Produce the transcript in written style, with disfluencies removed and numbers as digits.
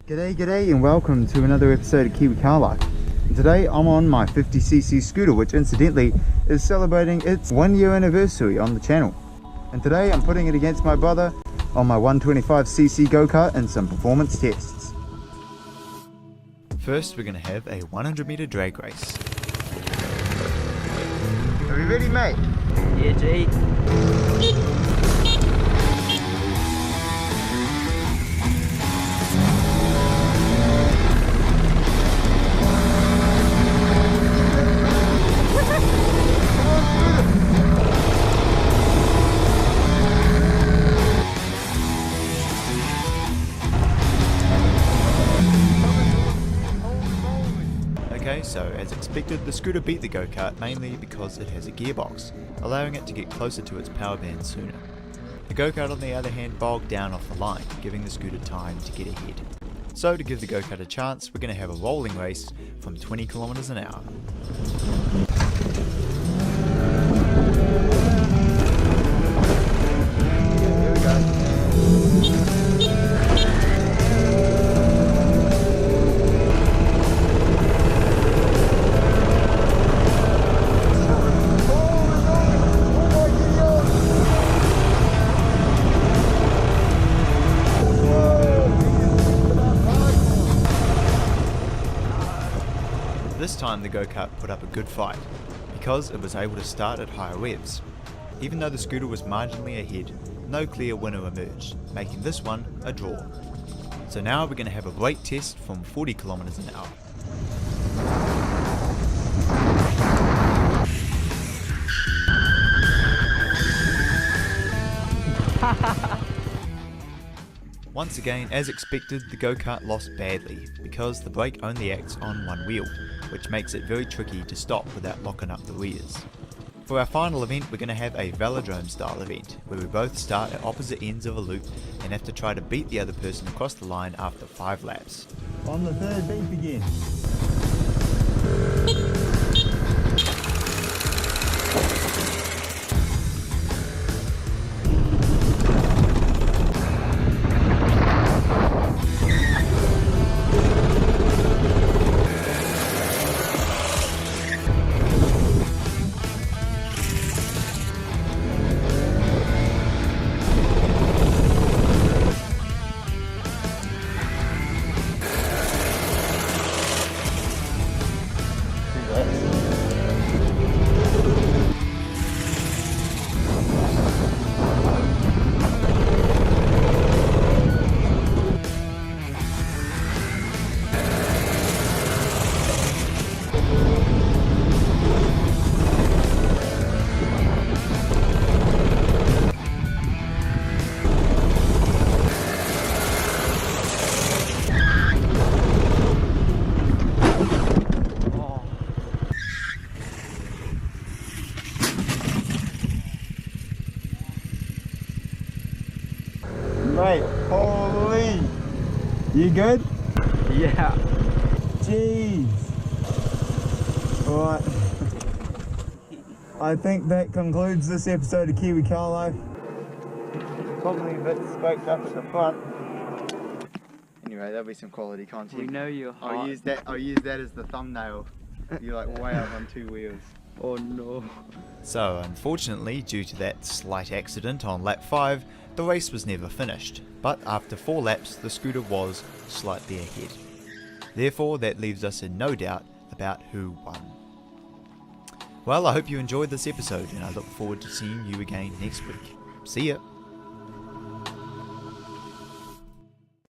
G'day and welcome to another episode of Kiwi Car Life. And today I'm on my 50cc scooter, which incidentally is celebrating its 1 year anniversary on the channel. And today I'm putting it against my brother on my 125cc go-kart in some performance tests. First we're going to have a 100 meter drag race. Are you ready, mate? Yeah, G. Okay, so as expected, the scooter beat the go-kart mainly because it has a gearbox, allowing it to get closer to its power band sooner. The go-kart on the other hand bogged down off the line, giving the scooter time to get ahead. So to give the go-kart a chance, we're going to have a rolling race from 20 kilometers an hour. Here we go. This time the go-kart put up a good fight, because it was able to start at higher revs. Even though the scooter was marginally ahead, no clear winner emerged, making this one a draw. So now we're going to have a brake test from 40 kilometers an hour. Once again, as expected, the go-kart lost badly because the brake only acts on one wheel, which makes it very tricky to stop without locking up the rears. For our final event, we're going to have a velodrome style event, where we both start at opposite ends of a loop and have to try to beat the other person across the line after 5 laps. On the third beep again. Mate, holy! You good? Yeah. Jeez! Alright. I think that concludes this episode of Kiwi Car Life. Probably a bit scraped up at the front. Anyway, there'll be some quality content. We know you're hot. I'll use that as the thumbnail. You're like way up on 2 wheels. Oh no. So unfortunately, due to that slight accident on lap 5, the race was never finished, but after 4 laps the scooter was slightly ahead. Therefore that leaves us in no doubt about who won. Well, I hope you enjoyed this episode and I look forward to seeing you again next week. See ya!